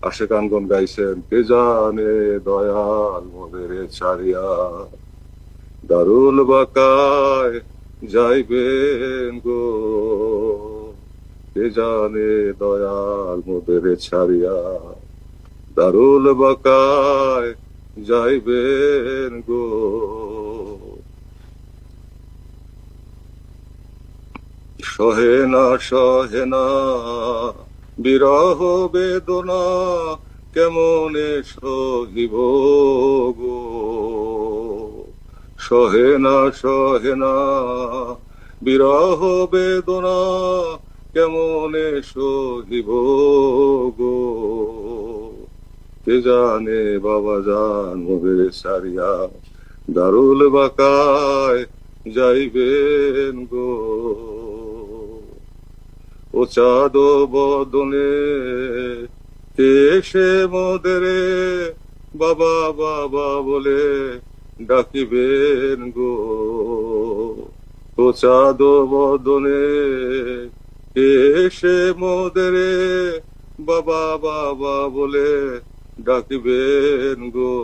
আশেকানগণ গাইছেন, কে জানে দয়াল মোদের ছাড়িয়া দারুল বাকায় যাইবেন গো, কে জানে দয়াল মোদের ছাড়িয়া দারুল বাকায় যাইবেন গো। সহে না বিরহ বেদনা, কেমনে সহিব গো। সহে না বিরহ বেদনা, কেমনে সহিব গো। কে জানে বাবা জান মোদের সারিয়া দারুল বাকায় যাইবেন গো। ও চাঁদ বদনে এসে মোদেরে বাবা বাবা বলে ডাকিবেন গো। ও চাঁদ বদনে এসে মোদেরে বাবা বাবা বলে ডাকিবেন গো।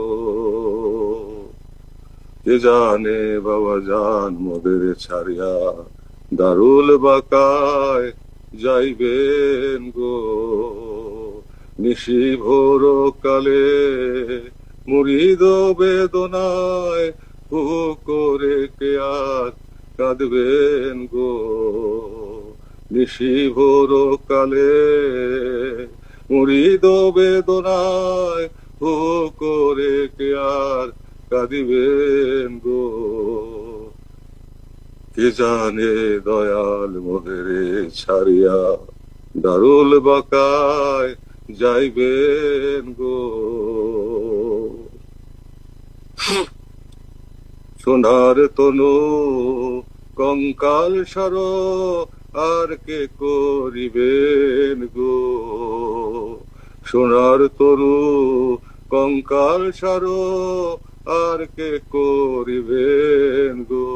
কে জানে বাবা জান মোদের ছাড়িয়া দারুল বাকায় যাইবেন গো। নিশি ভোর কালে মুরিদ বেদনায় হু করে কে আর কাঁদবেন গো। নিশি ভোর কালে মুরিদ বেদনায় হু করে কে আর কাঁদিবেন গো। কে জানে দয়াল মোদের ছাড়িয়া দারুল বাকায় যাইবেন গো। সোনার তনু কঙ্কাল সার আর কে করিবেন গো। সোনার তরু কঙ্কাল সার আর কে করিবেন গো।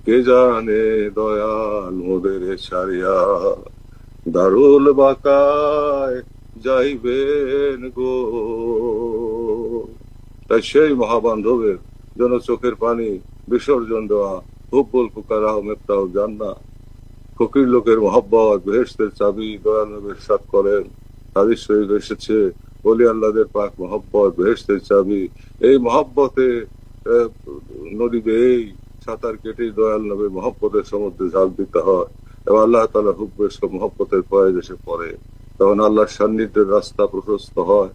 কে জানে দয়াল মোদের ছাড়িয়া দারুল বাকায় যাইবেন গো। তাই সেই মহাবান্ধবের যেন চোখের পানি বিসর্জন দেওয়া হুব্বুল ফুকারা মেফতাহ জান্নাহ, ফকির লোকের মহব্বত বেহেশতের চাবি, দয়াল নবী ইরশাদ করেন, হাদিস শরীফ এসেছে, ওলি আল্লাহদের পাক মহব্বত বেহেশতের চাবি। এই মহব্বতে নদীবে এই সাঁতার কেটে দয়াল নবীর মহব্বতের সমুদ্রে ঝাঁপ দিতে হয় এবং আল্লাহ তাআলা হুব্বের মহব্বতের পয়েদ এসে পড়ে, তখন আল্লাহর সান্নিধ্যের রাস্তা প্রশস্ত হয়।